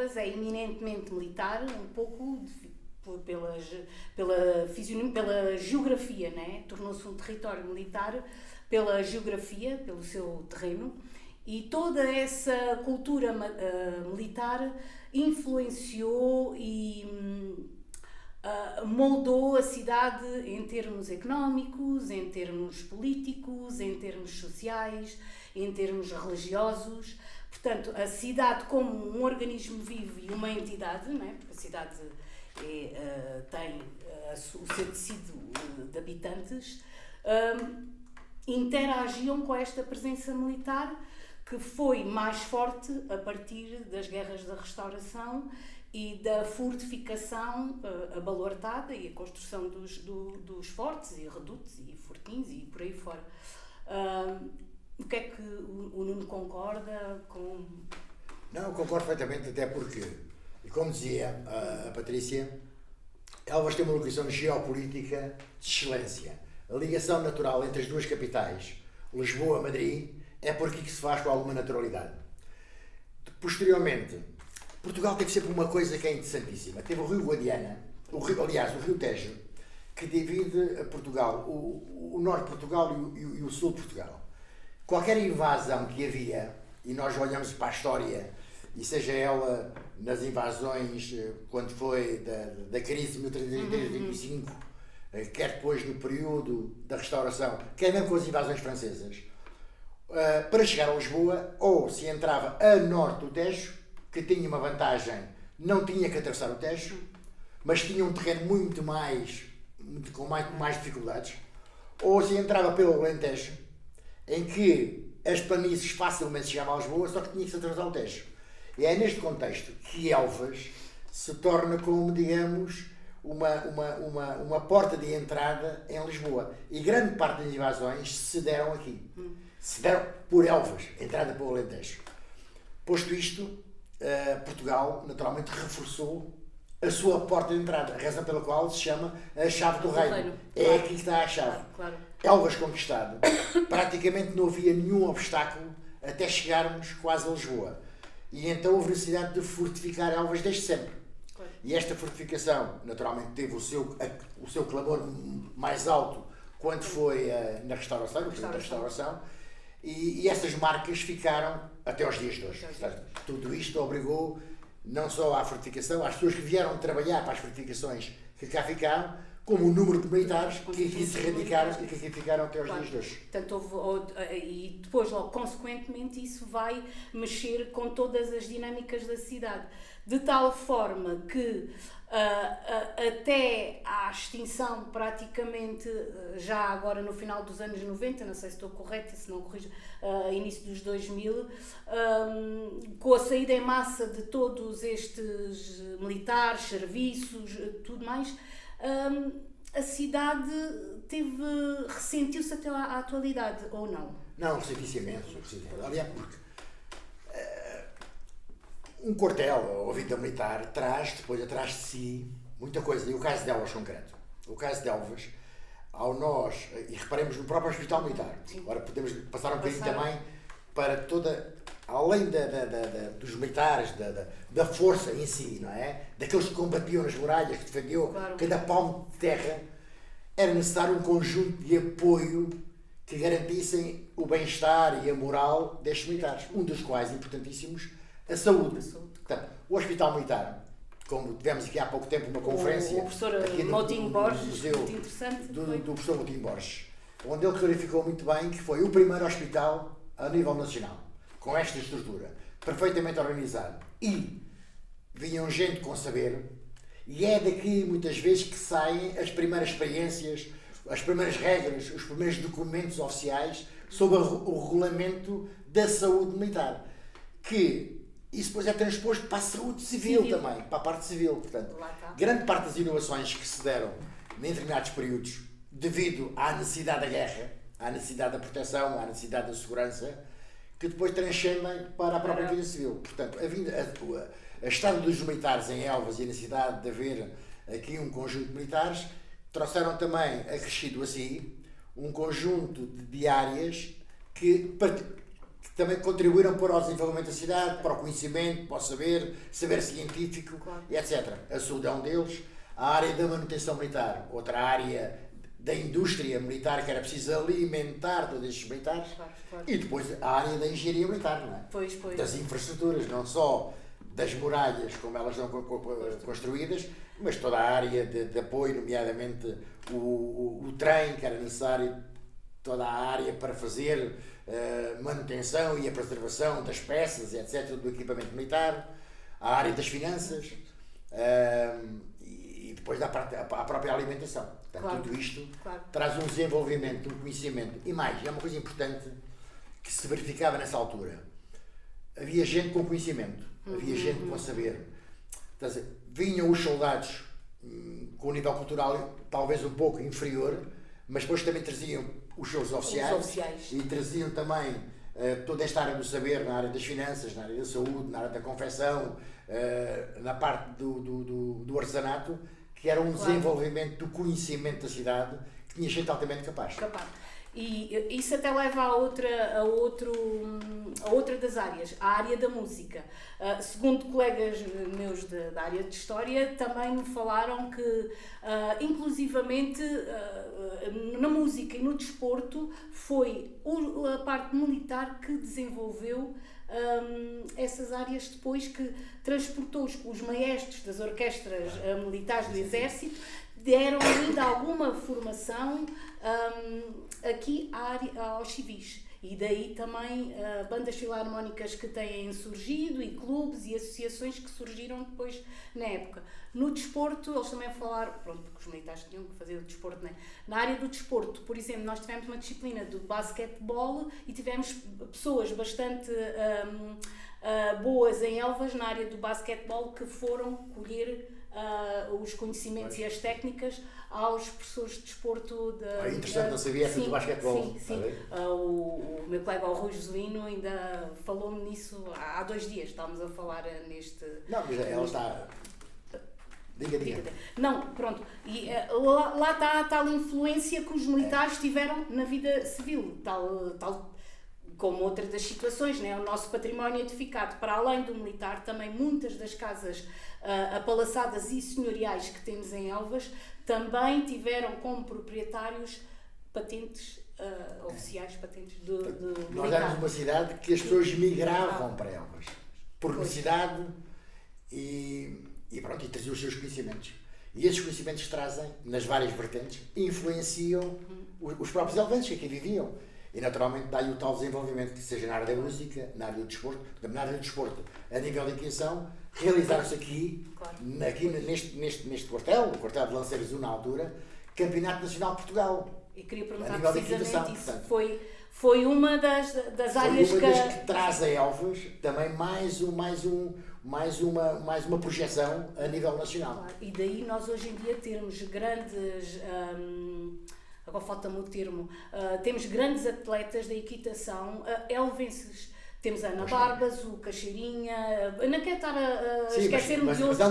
Elvas é eminentemente militar, um pouco pela geografia, né? Tornou-se um território militar pela geografia, pelo seu terreno, e toda essa cultura militar influenciou e moldou a cidade em termos económicos, em termos políticos, em termos sociais, em termos religiosos. Portanto, a cidade como um organismo vivo e uma entidade, não é? Porque a cidade tem o seu tecido de habitantes, interagiam com esta presença militar que foi mais forte a partir das guerras da Restauração e da fortificação abalortada e a construção dos fortes e redutos e fortins e por aí fora. O que é que o Nuno concorda com... Não, eu concordo perfeitamente, até porque, como dizia a Patrícia, Elvas tem uma localização geopolítica de excelência. A ligação natural entre as duas capitais, Lisboa-Madrid, é por aqui que se faz com alguma naturalidade. Posteriormente, Portugal teve sempre uma coisa que é interessantíssima. Teve o Rio Guadiana, o Rio Tejo, que divide Portugal, o norte de Portugal e o sul de Portugal. Qualquer invasão que havia, e nós olhamos para a história, e seja ela nas invasões, quando foi da crise de 1325, quer depois no período da Restauração, quer mesmo com as invasões francesas, para chegar a Lisboa, ou se entrava a norte do Tejo, que tinha uma vantagem, não tinha que atravessar o Tejo, mas tinha um terreno com mais dificuldades, ou se entrava pelo Alentejo, em que as planícies facilmente chegavam a Lisboa, só que tinha que se atravessar o Tejo. E é neste contexto que Elvas se torna como, digamos, uma porta de entrada em Lisboa. E grande parte das invasões se deram aqui. Se deram por Elvas, entrada pelo Alentejo. Posto isto, Portugal naturalmente reforçou a sua porta de entrada, a razão pela qual se chama a chave do reino. É aqui que está a chave. Claro. Elvas conquistado. Praticamente não havia nenhum obstáculo até chegarmos quase a Lisboa. E então houve necessidade de fortificar Elvas desde sempre. Claro. E esta fortificação, naturalmente, teve o seu clamor mais alto quando foi na Restauração, no período da Restauração, e essas marcas ficaram até aos dias de hoje. Portanto, tudo isto obrigou não só à fortificação, às pessoas que vieram trabalhar para as fortificações que cá ficaram, como o número de militares que aqui se radicaram e que aqui ficaram até aos dias de hoje. Portanto, e depois, logo, consequentemente, isso vai mexer com todas as dinâmicas da cidade. De tal forma que até à extinção, praticamente, já agora no final dos anos 90, não sei se estou correta, se não corrijo, início dos 2000, com a saída em massa de todos estes militares, serviços, tudo mais, a cidade ressentiu-se até à atualidade, ou não? Não, ressentiu-se imenso. Aliás, porque um quartel ou vida militar traz depois atrás de si muita coisa. E o caso de Elvas concreto. O caso de Elvas, e reparemos no próprio Hospital Militar. Sim. Agora podemos passar um bocadinho também para toda, além dos militares, da força em si, não é? Daqueles que combatiam nas muralhas, que defendiam cada palmo de terra, era necessário um conjunto de apoio que garantissem o bem-estar e a moral destes militares, um dos quais, importantíssimos, a saúde. Portanto, o Hospital Militar, como tivemos aqui há pouco tempo uma conferência, o professor Moutinho Borges, muito interessante, do professor Moutinho Borges, onde ele clarificou muito bem que foi o primeiro hospital a nível nacional, com esta estrutura, perfeitamente organizado, e vinham gente com saber, e é daqui muitas vezes que saem as primeiras experiências, as primeiras regras, os primeiros documentos oficiais sobre o regulamento da saúde militar, que isso depois é transposto para a saúde civil também, para a parte civil. Portanto, grande parte das inovações que se deram em determinados períodos, devido à necessidade da guerra, à necessidade da proteção, à necessidade da segurança, que depois transcendem para a própria vida civil. Portanto, a estada dos militares em Elvas e a necessidade de haver aqui um conjunto de militares trouxeram também, acrescido a si, um conjunto de áreas que que também contribuíram para o desenvolvimento da cidade, para o conhecimento, para o saber científico, etc. A saúde é um deles. A área da manutenção militar, outra área da indústria militar, que era preciso alimentar todos estes militares. E depois a área da engenharia militar, não é? Pois. Das infraestruturas, não só das muralhas, como elas são construídas, mas toda a área de apoio, nomeadamente o trem, que era necessário, toda a área para fazer manutenção e a preservação das peças, etc., do equipamento militar, a área das finanças, e depois a própria alimentação. Portanto, tudo isto traz um desenvolvimento, um conhecimento. E mais, é uma coisa importante que se verificava nessa altura. Havia gente com conhecimento, havia gente com saber. Vinham os soldados com um nível cultural talvez um pouco inferior, mas depois também traziam os seus oficiais. E traziam também toda esta área do saber na área das finanças, na área da saúde, na área da confecção, na parte do artesanato, que era um desenvolvimento do conhecimento da cidade que tinha gente altamente capaz. E isso até leva a outra das áreas, a área da música. Segundo colegas meus da área de História, também me falaram que, inclusivamente, na música e no desporto, foi a parte militar que desenvolveu essas áreas depois, que transportou os maestros das orquestras militares do Exército, deram ainda alguma formação aqui aos civis. E daí também bandas filarmónicas que têm surgido, e clubes e associações que surgiram depois na época. No desporto, eles também falaram, pronto, porque os militares tinham que fazer o desporto, né? Na área do desporto, por exemplo, nós tivemos uma disciplina do basquetebol e tivemos pessoas bastante boas em Elvas na área do basquetebol, que foram colher os conhecimentos e as técnicas aos professores de desporto. Interessante, não sabia essa do basquetebol. Sim. O meu colega, o Rui Joselino, ainda falou-me nisso há 2 dias, estávamos a falar neste... Não, mas ela está... Diga. Não, pronto. E lá está a tal influência que os militares tiveram na vida civil, tal como outras das situações, né? O nosso património edificado, para além do militar, também muitas das casas apalaçadas e senhoriais que temos em Elvas também tiveram como proprietários patentes oficiais, patentes do militar. Nós éramos uma cidade que as pessoas migravam para Elvas, por necessidade, e traziam os seus conhecimentos. E esses conhecimentos trazem, nas várias vertentes, influenciam os próprios elvenses que aqui viviam. E naturalmente daí o tal desenvolvimento, que seja na área da música, na área do desporto. Na área do desporto, a nível de educação, realizaram-se aqui neste quartel, o quartel de Lanceiros na altura, Campeonato Nacional de Portugal. E queria perguntar precisamente isso. Portanto, foi uma das áreas que traz a Elvas também mais uma projeção a nível nacional. Claro. E daí nós hoje em dia termos grandes... agora falta-me o termo, temos grandes atletas da equitação elvenses. Temos a Ana Barbas, o Caixeirinha, não quero estar a esquecer-me de outros. É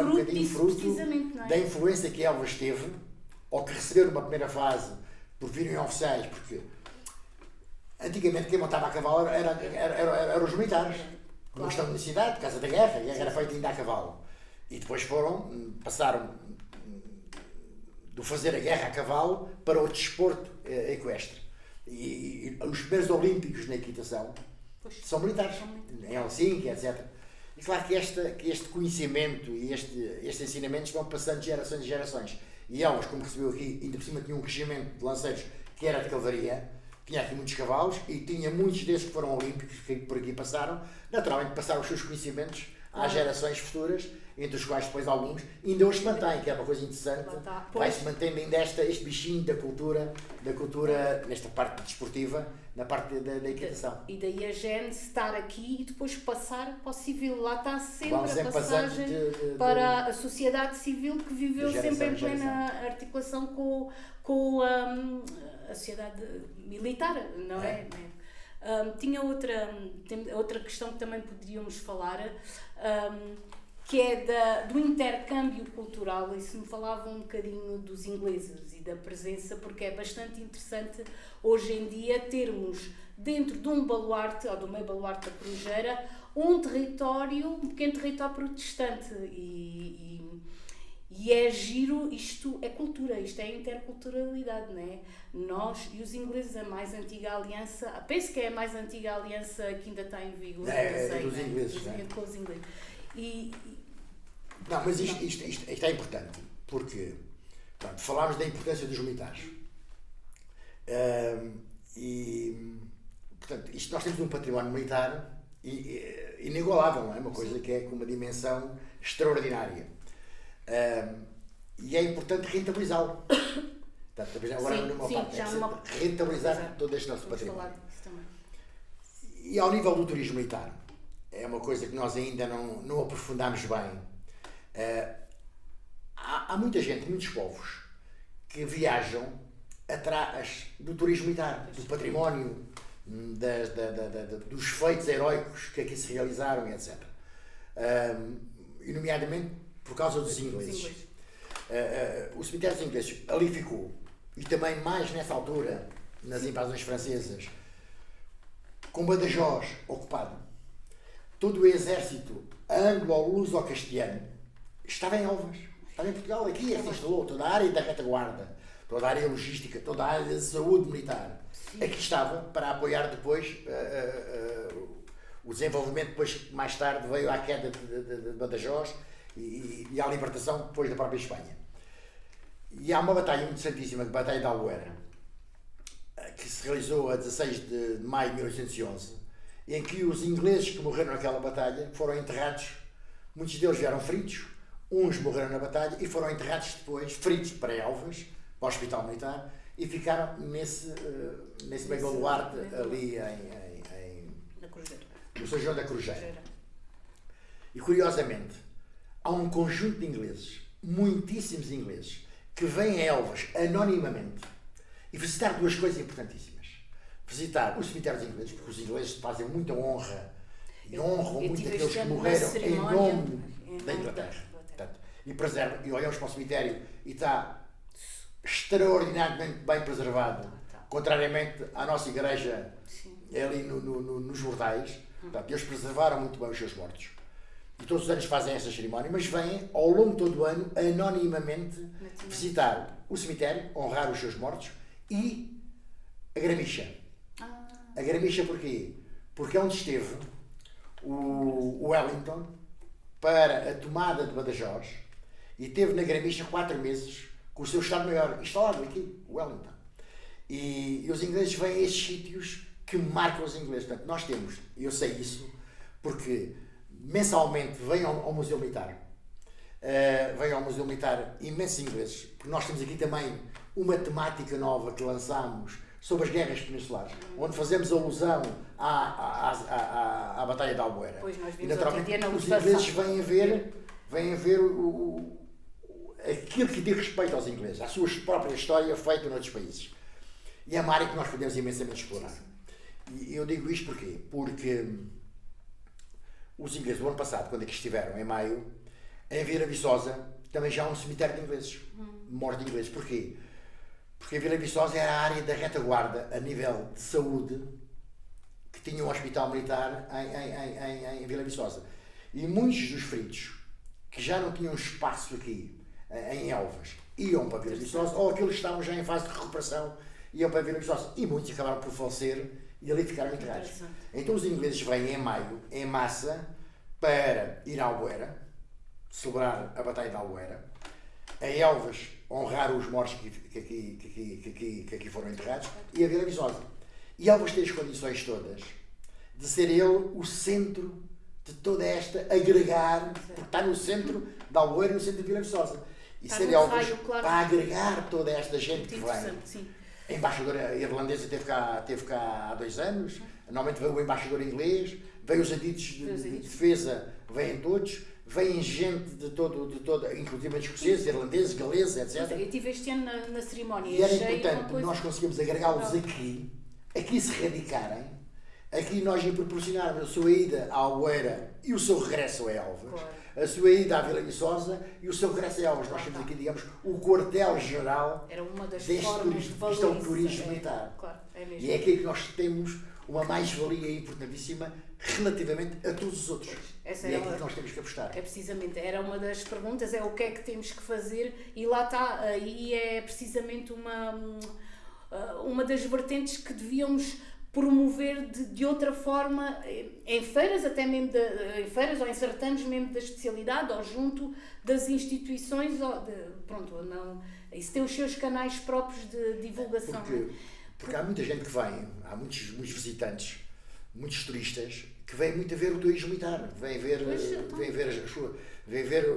um bocadinho fruto da influência que Elvas teve, ou que receberam uma primeira fase por virem oficiais, porque antigamente quem montava a cavalo eram os militares, não estão na cidade, por causa da guerra, e a guerra era feita ainda a cavalo. E depois passaram do fazer a guerra a cavalo para o desporto equestre. E os primeiros olímpicos na equitação são militares, em Helsinki, etc. E claro que este conhecimento e estes ensinamentos vão passando de gerações em gerações. E Elvas, como recebeu aqui, ainda por cima tinha um regimento de lanceiros que era de cavalaria, tinha aqui muitos cavalos e tinha muitos desses que foram olímpicos, que por aqui passaram, naturalmente passaram os seus conhecimentos às gerações futuras, entre os quais depois alguns ainda hoje se mantêm, que é uma coisa interessante. Vai-se mantendo ainda este bichinho da cultura nesta parte desportiva, na parte da equitação. E daí a gênese estar aqui e depois passar para o civil. Lá está sempre a passagem para a sociedade civil, que viveu sempre em plena articulação com a sociedade militar, não é? Tinha outra questão que também poderíamos falar, que é do intercâmbio cultural, e se me falava um bocadinho dos ingleses e da presença, porque é bastante interessante hoje em dia termos dentro de um baluarte, ou do meio baluarte da Corujeira, um pequeno território protestante, e é giro, isto é cultura, isto é interculturalidade, não é? Nós e os ingleses, a mais antiga aliança, penso que é a mais antiga aliança que ainda está em vigor, dos ingleses, com os ingleses. Não, mas isto é importante, porque pronto, falámos da importância dos militares. Portanto, nós temos um património militar inigualável, não é? Uma coisa que é com uma dimensão extraordinária. E é importante rentabilizá-lo. Agora rentabilizar todo este nosso património. E ao nível do turismo militar, é uma coisa que nós ainda não aprofundámos bem. Há muita gente, muitos povos, que viajam atrás do turismo militar, do património, dos feitos heroicos que aqui se realizaram, etc. E nomeadamente por causa dos ingleses. O cemitério dos ingleses ali ficou, e também mais nessa altura, nas invasões francesas, com Badajoz ocupado, todo o exército anglo-luso-castelhano estava em Elvas, estava em Portugal, aqui se instalou toda a área da retaguarda, toda a área logística, toda a área de saúde militar. Aqui estava para apoiar depois o desenvolvimento, depois mais tarde veio à queda de Badajoz e à libertação depois da própria Espanha. E há uma batalha muito santíssima, a Batalha de Albuera, que se realizou a 16 de maio de 1811, em que os ingleses que morreram naquela batalha foram enterrados, muitos deles vieram feridos, uns morreram na batalha e foram enterrados depois, feridos para Elvas, para o Hospital Militar, e ficaram nesse meio baluarte ali no São João da Corujeira. E curiosamente, há um conjunto de ingleses, muitíssimos ingleses, que vêm a Elvas anonimamente e visitar duas coisas importantíssimas. Visitar o cemitério dos ingleses, porque os ingleses fazem muita honra e honram muito aqueles que morreram em nome da Inglaterra. Portanto, e preservam, e olhamos para o cemitério e está extraordinariamente bem preservado, contrariamente à nossa igreja ali nos Bordais. Portanto, eles preservaram muito bem os seus mortos. E todos os anos fazem essa cerimónia, mas vêm ao longo de todo o ano anonimamente visitar o cemitério, honrar os seus mortos, e a Gramicha. A Gramicha porquê? Porque é onde esteve o Wellington para a tomada de Badajoz, e teve na Gramicha 4 meses com o seu Estado-Maior instalado aqui, o Wellington. E os ingleses vêm a estes sítios que marcam os ingleses. Portanto, nós temos, eu sei isso, porque mensalmente vêm ao Museu Militar, imensos ingleses, porque nós temos aqui também uma temática nova que lançámos sobre as guerras peninsulares, onde fazemos alusão à Batalha de Albuera. Pois nós e naturalmente os ingleses vêm a ver aquilo que diz respeito aos ingleses, à sua própria história feita noutros países. E é uma área que nós podemos imensamente explorar. E eu digo isto porquê? Porque os ingleses, o ano passado, quando aqui estiveram, em maio, em Vila Viçosa, também já há um cemitério de ingleses, mortos de ingleses. Porquê? Porque a Vila Viçosa era a área da retaguarda, a nível de saúde, que tinha um hospital militar em Vila Viçosa. E muitos dos feridos, que já não tinham espaço aqui, em Elvas, iam para Vila Viçosa, ou aqueles que estavam já em fase de recuperação, iam para Vila Viçosa. E muitos acabaram por falecer e ali ficaram enterrados. Então os ingleses vêm em maio, em massa, para ir à Albuera, celebrar a Batalha de Albuera, a Elvas honrar os mortos que aqui foram enterrados, e a Vila Viçosa. E Elvas tem as condições todas de ser ele o centro de toda esta, agregar, porque está no centro da Albuera e no centro de Vila Viçosa. E ser Elvas para agregar toda esta gente que vem. A embaixadora irlandesa teve cá há 2 anos, normalmente veio o embaixador inglês, veio os adidos de defesa, vêm todos, vêm gente de todo, inclusive escoceses, irlandeses, galeses, etc. Eu estive este ano na cerimónia. E era importante nós conseguimos agregá-los aqui se radicarem, aqui nós lhe proporcionarmos a sua ida à Albueira e o seu regresso a Elvas, Claro. a sua ida à Vila Viçosa e o seu regresso a Elvas. Nós temos aqui, digamos, o quartel-geral Era uma das deste formas turismo. de Isto é o valorizar. turismo militar. Claro, é mesmo. E é aqui que nós temos uma mais-valia importantíssima relativamente a todos os outros. Essa E é é aqui uma- que nós temos que apostar. É precisamente, era uma das perguntas, é o que é que temos que fazer, e lá está, aí é precisamente uma das vertentes que devíamos promover de outra forma, em feiras, até mesmo em feiras ou em certames mesmo da especialidade, ou junto das instituições, pronto, não, isso tem os seus canais próprios de divulgação. Porque há muita gente que vem, há muitos visitantes, muitos turistas, que vêm muito a ver o turismo militar, vêm ver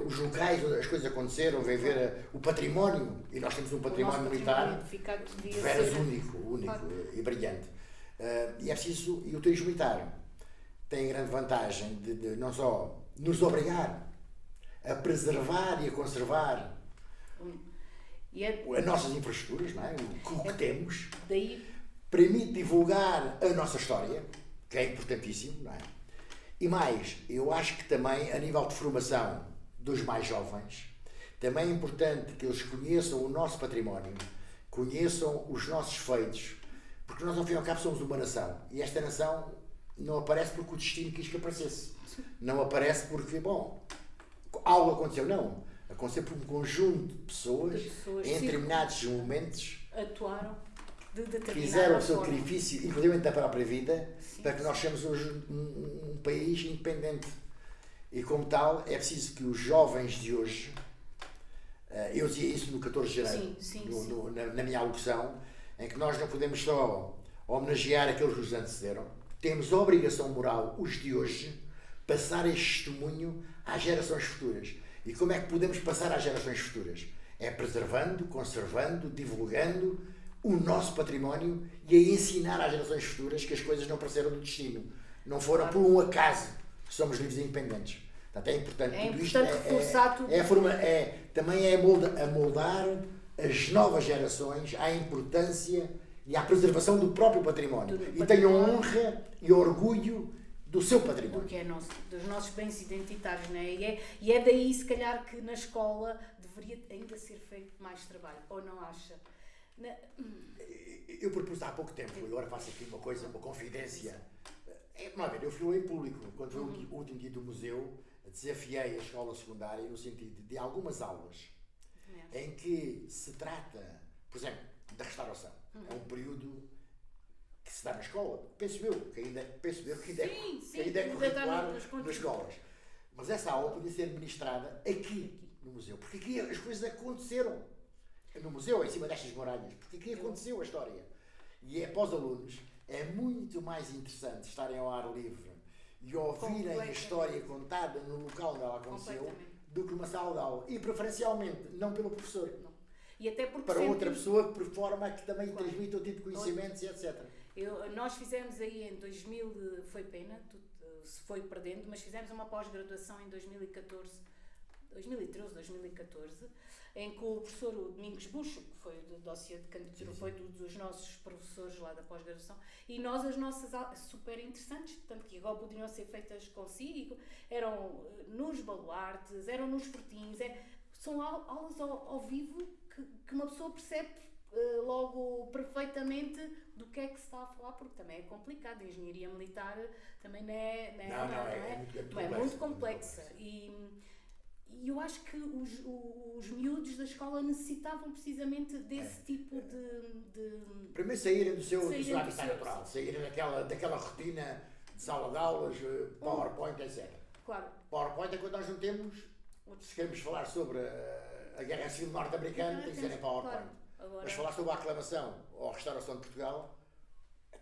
os locais onde as coisas aconteceram, vêm ver o património, e nós temos um património militar de veras único Claro. e brilhante. E é preciso, e o turismo militar tem a grande vantagem de não só nos obrigar a preservar e a conservar as nossas infraestruturas, não é? O que temos, Daí, permite divulgar a nossa história, que é importantíssimo, não é? E mais, eu acho que também, a nível de formação dos mais jovens, também é importante que eles conheçam o nosso património, conheçam os nossos feitos, porque nós, ao fim e ao cabo, somos uma nação. E esta nação não aparece porque o destino quis que aparecesse. Não aparece porque, bom, algo aconteceu, não. Aconteceu por um conjunto de pessoas em determinados momentos, atuaram de determinada fizeram o seu forma. sacrifício, inclusive da própria vida, Sim, para que nós sejamos hoje um país independente. E como tal, é preciso que os jovens de hoje, eu dizia isso no 14 de janeiro, na minha alocução, em que nós não podemos só homenagear aqueles que nos antecederam, temos a obrigação moral, os de hoje, passar este testemunho às gerações futuras. E como é que podemos passar às gerações futuras? É preservando, conservando, divulgando o nosso património e a ensinar às gerações futuras que as coisas não apareceram do destino. Não foram por um acaso que somos livres e independentes. Portanto, é importante. É tudo importante isto reforçar tudo. também é a moldar as novas gerações à importância e à preservação do próprio património. E tenham honra e orgulho do seu património. Do que é nosso, dos nossos bens identitários, não é? E é daí, se calhar, que na escola deveria ainda ser feito mais trabalho, ou não acha? Eu propus há pouco tempo, agora faço aqui uma confidência. Vamos ver, eu fui em público, quando foi o último dia do museu, desafiei a escola secundária no sentido de algumas aulas em que se trata, por exemplo, da restauração. É um período que se dá na escola. Penso eu que ainda é curricular nas escolas. Mas essa aula podia ser ministrada aqui no museu, porque aqui as coisas aconteceram. No museu, em cima destas muralhas, porque aqui aconteceu a história. E para os alunos é muito mais interessante estarem ao ar livre e ouvirem a história contada no local onde ela aconteceu do que numa sala de aula. E preferencialmente, não pelo professor. Não. E até porque para outra pessoa, por forma que também transmita o tipo de conhecimentos e etc. Nós fizemos aí em 2000, foi pena, se foi perdendo, mas fizemos uma pós-graduação em 2013, 2014, em que o professor Domingos Buxo, que foi do dossiê de candidatura, foi dos nossos professores lá da pós-graduação, e nós, as nossas aulas, super interessantes, tanto que igual poderiam ser feitas consigo, eram nos baluartes, eram nos fortins, são aulas ao vivo que uma pessoa percebe logo perfeitamente do que é que se está a falar, porque também é complicado. A engenharia militar também é muito complexa. E eu acho que os miúdos da escola necessitavam precisamente desse tipo de... Primeiro saírem do seu habitat natural, saírem daquela rotina de sala de aulas, PowerPoint, etc. Claro. PowerPoint é quando nós não temos, se queremos falar sobre a Guerra Civil Norte-Americana, tem que ser em PowerPoint. Claro. Agora... Mas falar sobre a aclamação ou a restauração de Portugal,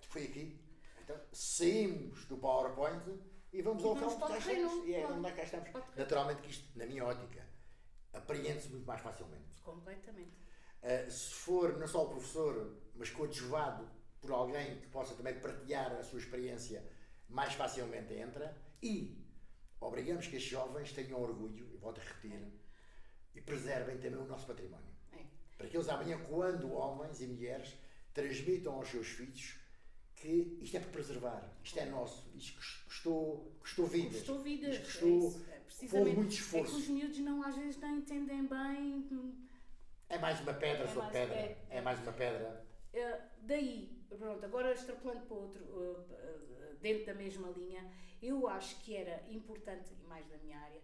foi aqui. Então, saímos do PowerPoint e vamos ao local onde cá estamos. Onde cá estamos. Naturalmente que isto, na minha ótica, apreende-se muito mais facilmente. Completamente. Se for não só o professor, mas coadjuvado por alguém que possa também partilhar a sua experiência, mais facilmente entra. E obrigamos que estes jovens tenham orgulho, e volto a repetir, e preservem também o nosso património. Para que eles amanhã, quando homens e mulheres transmitam aos seus filhos que isto é para preservar, isto é nosso, isto custou vidas. Custou vidas. Custou, houve muito esforço. É que os miúdos às vezes não entendem bem. É mais uma pedra sobre pedra. É mais uma pedra. Daí, pronto, agora extrapolando para outro, dentro da mesma linha, eu acho que era importante, e mais da minha área,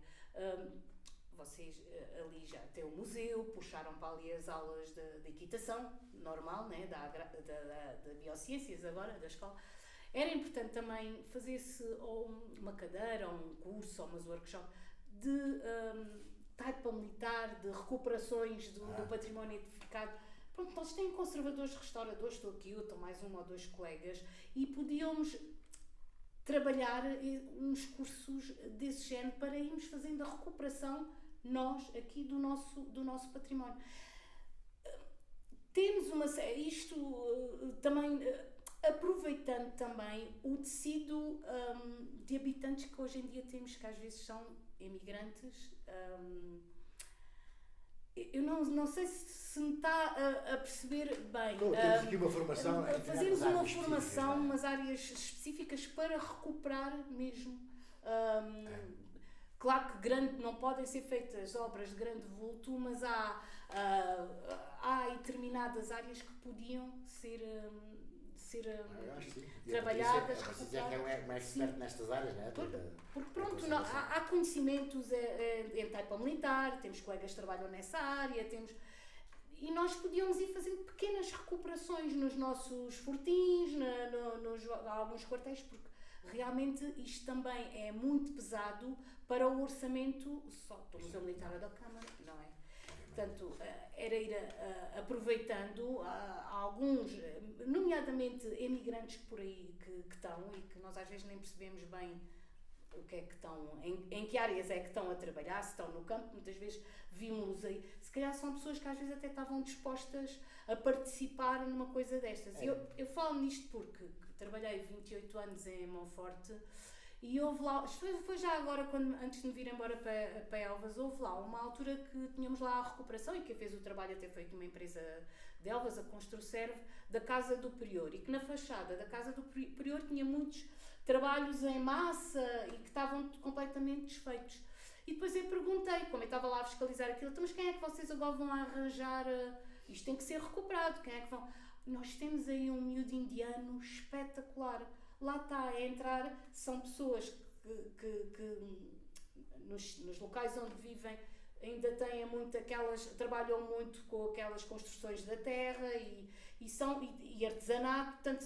vocês ali já têm o museu, puxaram para ali as aulas de equitação, normal, né, da Biociências agora, da escola. Era importante também fazer-se ou uma cadeira, ou um curso, ou umas workshops de taipa militar, de recuperações do património edificado. Pronto, nós temos conservadores, restauradores, estou aqui, eu estou mais um ou dois colegas, e podíamos trabalhar uns cursos desse género para irmos fazendo a recuperação, nós, aqui, do nosso património. Temos isto também, aproveitando também o tecido de habitantes que hoje em dia temos, que às vezes são imigrantes. Eu não sei se me está a perceber bem. Temos aqui uma formação. Fazemos uma formação, umas áreas específicas para recuperar mesmo. Claro que não podem ser feitas obras de grande vulto, mas há determinadas áreas que podiam ser trabalhadas, recuperadas. Você é que é mais expert nestas áreas, não é? Porque pronto, há conhecimentos em taipa militar, temos colegas que trabalham nessa área, e nós podíamos ir fazendo pequenas recuperações nos nossos fortins, nos alguns quartéis, porque realmente isto também é muito pesado para o orçamento só do Museu Militar da Câmara, não é? Portanto, era ir aproveitando alguns, nomeadamente emigrantes por aí que estão e que nós às vezes nem percebemos bem o que é que estão, em que áreas é que estão a trabalhar, se estão no campo, muitas vezes vimos-los aí. Se calhar são pessoas que às vezes até estavam dispostas a participar numa coisa destas. Eu falo nisto porque trabalhei 28 anos em Monforte. E houve lá, foi já agora, antes de me vir embora para Elvas, houve lá uma altura que tínhamos lá a recuperação, e quem fez o trabalho até foi uma empresa de Elvas, a Construserve, da Casa do Prior, e que na fachada da Casa do Prior tinha muitos trabalhos em massa e que estavam completamente desfeitos. E depois eu perguntei, como eu estava lá a fiscalizar aquilo, então, mas quem é que vocês agora vão arranjar? Isto tem que ser recuperado, quem é que vão? Nós temos aí um miúdo indiano espetacular. Lá está a entrar, são pessoas que nos locais onde vivem ainda têm muito trabalham muito com aquelas construções da terra e artesanato, portanto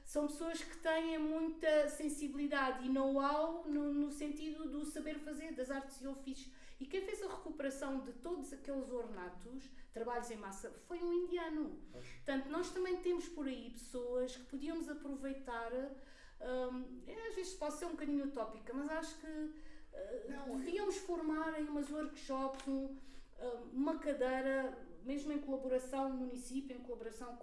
são pessoas que têm muita sensibilidade e know-how no sentido do saber fazer, das artes e ofícios. E quem fez a recuperação de todos aqueles ornatos, trabalhos em massa, foi um indiano. Portanto, nós também temos por aí pessoas que podíamos aproveitar. Às vezes pode ser um bocadinho utópica, mas acho que devíamos formar em umas workshops, uma cadeira, mesmo em colaboração com o município, em colaboração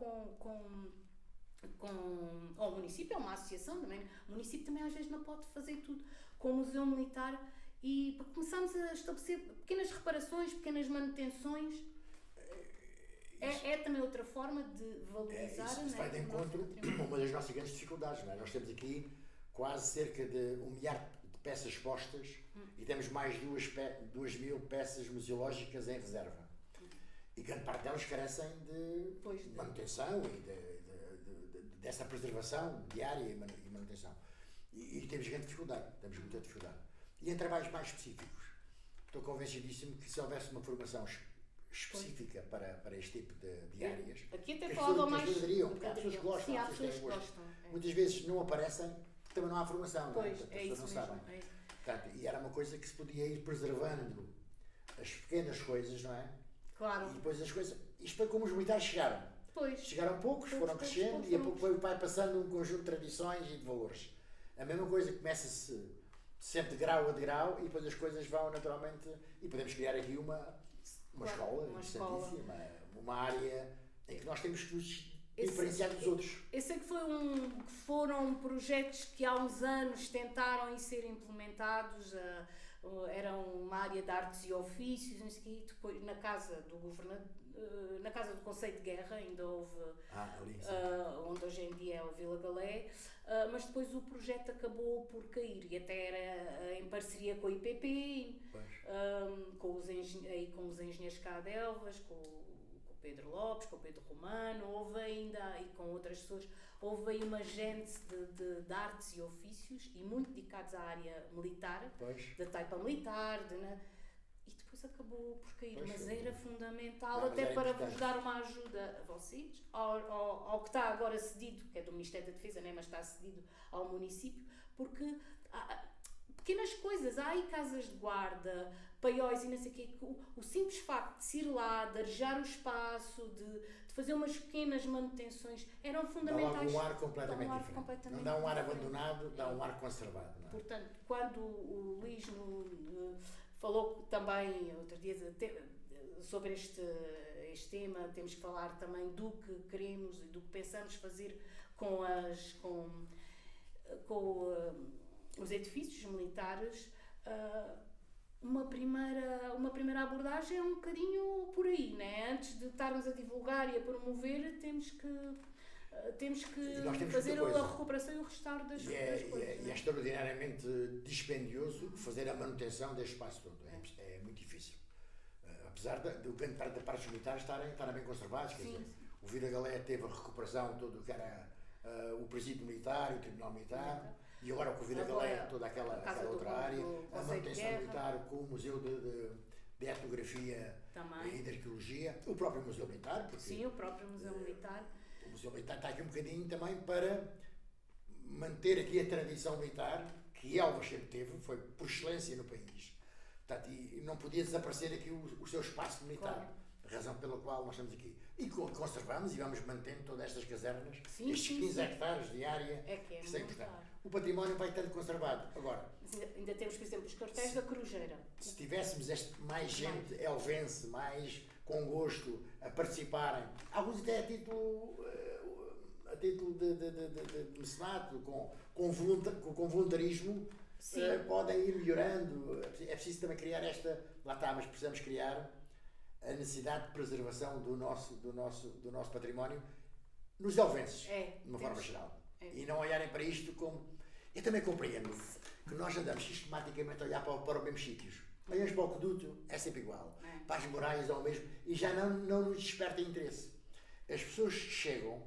ou o município é uma associação também. O município também às vezes não pode fazer tudo, com o Museu Militar, e começamos a estabelecer pequenas reparações, pequenas manutenções. É também outra forma de valorizar. Isso vai de encontro a uma das nossas grandes dificuldades. Não é? Nós temos aqui quase cerca de 1 milhar de peças expostas e temos mais 2.000 peças museológicas em reserva. E grande parte delas carecem de manutenção e dessa preservação diária e manutenção. E temos grande dificuldade, temos muita dificuldade. E em trabalhos mais específicos, estou convencidíssimo que se houvesse uma formação específica para este tipo de áreas, aqui até falava mais, porque há pessoas que gostam, há pessoas que gostam. Muitas vezes não aparecem porque também não há formação, pois, não é? As pessoas não sabem. Portanto, e era uma coisa que se podia ir preservando as pequenas coisas, não é? Claro. E depois as coisas. Isto foi como os militares chegaram. Pois. Chegaram poucos, foram crescendo e a pouco vai passando um conjunto de tradições e de valores. A mesma coisa começa-se sempre de grau a grau e depois as coisas vão naturalmente. E podemos criar aqui uma escola interessantíssima, uma área em que nós temos que nos diferenciar dos outros. Eu sei que foram projetos que há uns anos tentaram ser implementados, era uma área de artes e ofícios, e depois na casa do governador, na Casa do Conceito de Guerra, ainda houve, Ali, onde hoje em dia é o Vila Galé, mas depois o projeto acabou por cair e até era em parceria com a IPP, com os engenheiros cá de Elvas, com o Pedro Lopes, com o Pedro Romano, houve ainda, e com outras pessoas, houve aí uma gênese de artes e ofícios e muito dedicados à área militar, da taipa militar, e depois acabou por cair, mas era fundamental até para vos dar uma ajuda a vocês, ao que está agora cedido, que é do Ministério da Defesa, né, mas está cedido ao município, porque há pequenas coisas, há aí casas de guarda, paióis e não sei o quê, o simples facto de se ir lá, de arejar o espaço, de fazer umas pequenas manutenções, eram fundamentais. Dá um ar completamente diferente. Não dá um ar abandonado, dá um ar conservado. Não é? Portanto, quando o Luís falou também, outro dia, sobre este tema, temos que falar também do que queremos e do que pensamos fazer com os edifícios militares. Uma primeira abordagem é um bocadinho por aí, né? Antes de estarmos a divulgar e a promover, temos que fazer a recuperação e o restauro das coisas. E é extraordinariamente dispendioso fazer a manutenção deste espaço todo. É muito difícil. Apesar do grande parte da parte dos militares estarem bem conservados. Quer dizer, o Vila Galé teve a recuperação todo o que era o presídio militar, o tribunal militar, e agora com o Vila Galé toda aquela outra área, a manutenção militar com o Museu de Etnografia e de Arqueologia, o próprio Museu Militar. Sim, o próprio Museu Militar. O Museu Militar está aqui um bocadinho também para manter aqui a tradição militar que Elvas sempre teve, foi por excelência no país. Portanto, e não podia desaparecer aqui o seu espaço militar. Claro. A razão pela qual nós estamos aqui. E conservamos e vamos mantendo todas estas casernas, estes 15 hectares de área, que é importante. O património vai estando conservado. Agora, ainda temos, por exemplo, os quartéis da Corujeira. Se tivéssemos mais gente elvense, mais com gosto a participarem, alguns até a título de mecenato, com voluntarismo, podem ir melhorando. É preciso também criar mas precisamos criar a necessidade de preservação do nosso património nos elvenses, de uma forma geral. E não olharem para isto como... Eu também compreendo que nós andamos sistematicamente a olhar para os mesmos sítios. Olhamos para o aqueduto, é sempre igual. Para as muralhas é o mesmo. E já não nos desperta interesse. As pessoas que chegam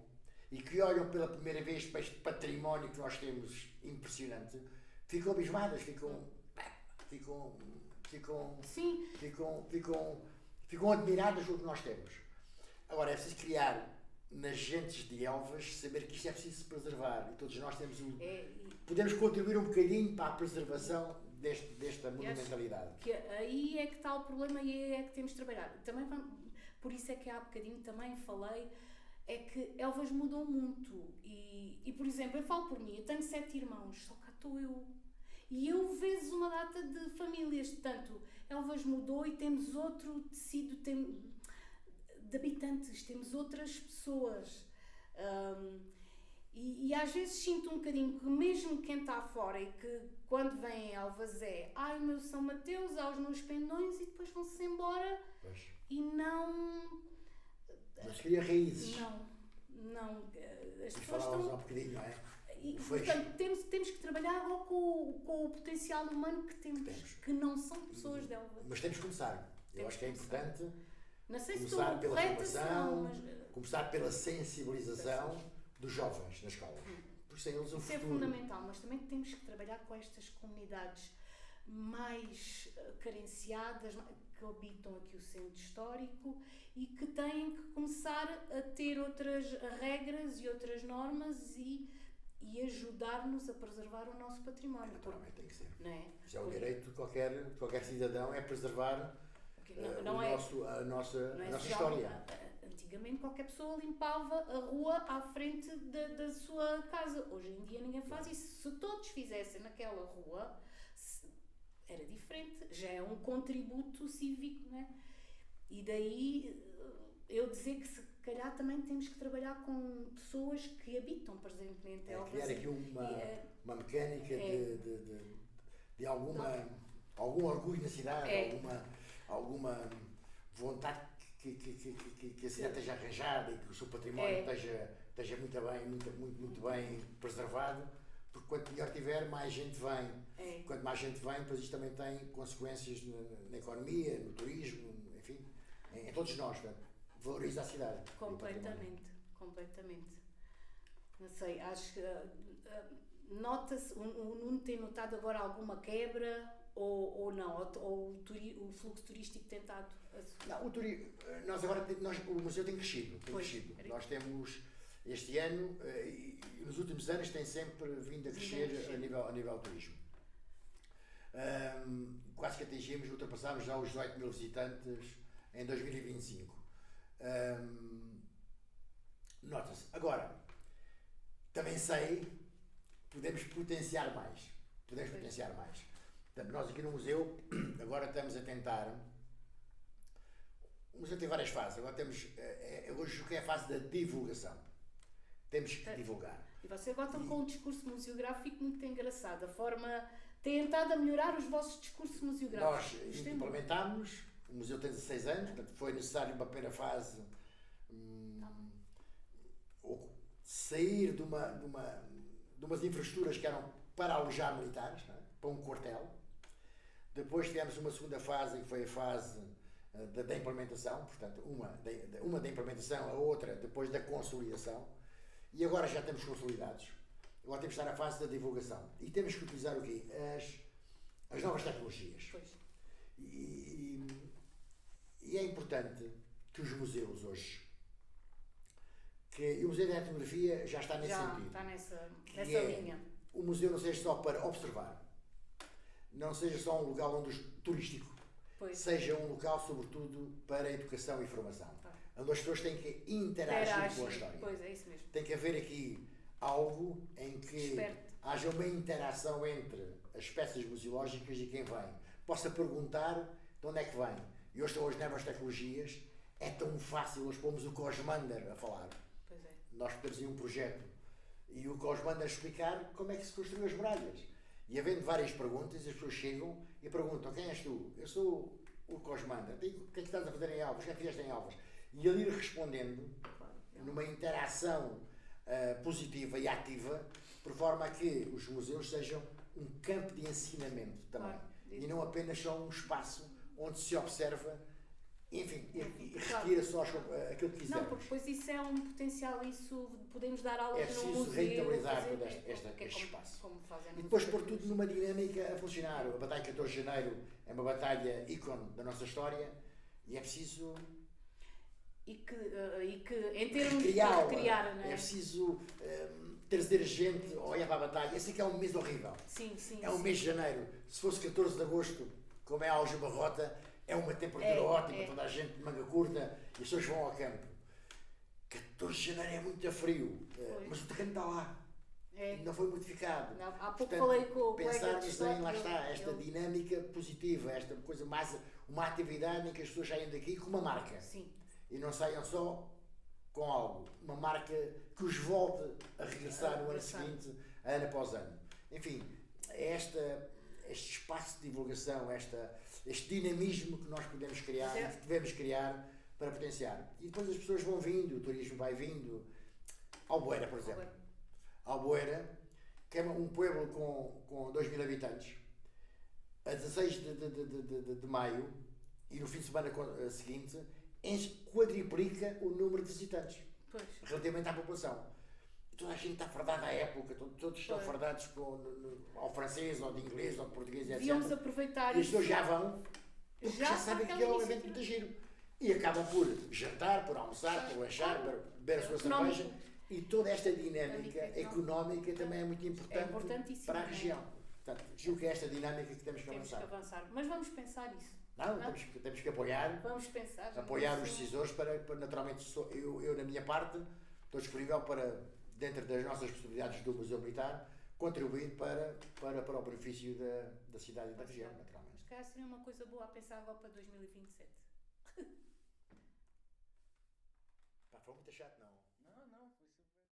e que olham pela primeira vez para este património que nós temos impressionante, ficam abismadas, ficam admiradas com o que nós temos. Agora, é preciso criar nas gentes de Elvas, saber que isto é preciso se preservar. E todos nós podemos contribuir um bocadinho para a preservação desta monumentalidade. Que aí é que está o problema e aí é que temos de trabalhar. Também por isso é que há bocadinho também falei, é que Elvas mudou muito. E por exemplo, eu falo por mim, eu tenho 7 irmãos, só cá estou eu. E eu vejo uma data de famílias, portanto, Elvas mudou e temos outro tecido de habitantes, temos outras pessoas. E às vezes sinto um bocadinho que mesmo quem está fora e que quando vem em Elvas o meu São Mateus, há os meus pendões e depois vão-se embora e não... Mas cria raízes. Não. As pessoas estão... há um bocadinho, não é? E, portanto, temos que trabalhar com o potencial humano que temos, que não são pessoas de Elvas. Mas temos que começar. Eu acho que é importante começar pela formação, começar pela sensibilização dos jovens na escola. Porque sem eles o futuro... Isso é fundamental, mas também temos que trabalhar com estas comunidades mais carenciadas, que habitam aqui o centro histórico e que têm que começar a ter outras regras e outras normas e ajudar-nos a preservar o nosso património. Naturalmente tem que ser. Não é? Isso é o direito de qualquer cidadão, é preservar a nossa história. Antigamente qualquer pessoa limpava a rua à frente da sua casa. Hoje em dia ninguém faz isso. Se todos fizessem naquela rua, era diferente. Já é um contributo cívico, não é? E daí eu dizer que se calhar também temos que trabalhar com pessoas que habitam presentemente Elvas. Criar aqui uma mecânica de algum orgulho na cidade, alguma vontade que a cidade esteja arranjada e que o seu património esteja muito bem preservado, porque quanto melhor tiver, mais gente vem. Quanto mais gente vem, depois isto também tem consequências na economia, no turismo, enfim, em todos nós, valoriza a cidade. Completamente. Não sei, acho que nota-se, o Nuno tem notado agora alguma quebra ou não? Ou o fluxo turístico tem estado a... Não, o museu tem crescido. Nós temos, este ano, e nos últimos anos, tem sempre vindo a crescer a nível turismo. Quase que ultrapassámos já os 18 mil visitantes em 2025. Nota-se. Agora, também sei, podemos potenciar mais. Portanto, nós aqui no museu, agora estamos a tentar. O museu tem várias fases. Agora temos. Hoje o que é a fase da divulgação. Temos que divulgar. E vocês agora estão com um discurso museográfico muito engraçado. A forma. Têm tentado a melhorar os vossos discursos museográficos. Nós implementámos. O museu tem 16 anos, portanto foi necessário uma primeira fase. Sair de umas infraestruturas que eram para alojar militares, não é? Para um quartel. Depois tivemos uma segunda fase, que foi a fase da implementação, portanto, uma da implementação, a outra depois da consolidação. E agora já estamos consolidados. Agora temos que estar na fase da divulgação. E temos que utilizar o quê? As novas tecnologias. Pois. E é importante que os museus hoje, e o Museu da Etnografia já está nesse sentido. Já está nessa linha. O museu não seja só para observar, não seja só um lugar turístico, seja um local, sobretudo, para educação e formação. Onde as pessoas têm que interagir com a história. Pois, é isso mesmo. Tem que haver aqui algo em que haja uma interação entre as peças museológicas e quem vem. Possa perguntar de onde é que vem. E hoje estão as novas tecnologias, é tão fácil nós pomos o Cosmander a falar. Pois é. Nós temos aí um projeto e o Cosmander a explicar como é que se construiu as muralhas. E havendo várias perguntas, as pessoas chegam e perguntam: quem és tu? Eu sou o Cosmander. O que é que estás a fazer em Elvas? O que é que fizeste em Elvas? E ele ir respondendo numa interação positiva e ativa, por forma a que os museus sejam um campo de ensinamento também. E não apenas só um espaço onde se observa, enfim, e retira só aquilo que quisermos. Não, porque depois isso é um potencial, isso podemos dar aulas no museu. É preciso rentabilizar todo este espaço. Como e depois pôr tudo numa dinâmica a funcionar. A Batalha de 14 de Janeiro é uma batalha ícone da nossa história e é preciso... E que em termos de recriar, não é? É preciso trazer gente a olhar para a batalha. Esse aqui é um mês horrível. Sim. É um mês de janeiro. Se fosse 14 de agosto, como é a Aljubarrota, é uma temperatura ótima, toda a gente de manga curta e as pessoas vão ao campo. 14 de janeiro é muito frio, mas o terreno está lá. Não foi modificado. Não, há pouco falei com o pensar nisso aí, lá está, esta dinâmica positiva, esta coisa mais, uma atividade em que as pessoas saem daqui com uma marca. Sim. E não saiam só com algo, uma marca que os volte a regressar no ano seguinte, ano após ano. Enfim, este espaço de divulgação, este dinamismo que nós podemos criar, que devemos criar para potenciar. E depois as pessoas vão vindo, o turismo vai vindo. Alboeira, por exemplo. Alboeira, que é um pueblo com 2.000 habitantes, a 16 de maio, e no fim de semana seguinte, quadriplica o número de visitantes relativamente à população. Toda a gente está fardada à época, todos estão fardados ao francês, ou de inglês, ou de português, etc. Devíamos aproveitar e as pessoas já vão, porque já sabem que é um evento muito giro. E acabam por jantar, por almoçar, por lanchar, por beber a sua cerveja. E toda esta dinâmica económica também é muito importante para a região. Portanto, julgo que é esta dinâmica que temos que avançar. Mas vamos pensar isso. Não? Temos que apoiar. Vamos pensar. Apoiar os decisores para naturalmente, eu na minha parte, estou disponível para, dentro das nossas possibilidades do Museu Militar, contribuir para o benefício da cidade e da região, naturalmente. Se calhar seria uma coisa boa a pensar agora para 2027. Foi muito chato, não.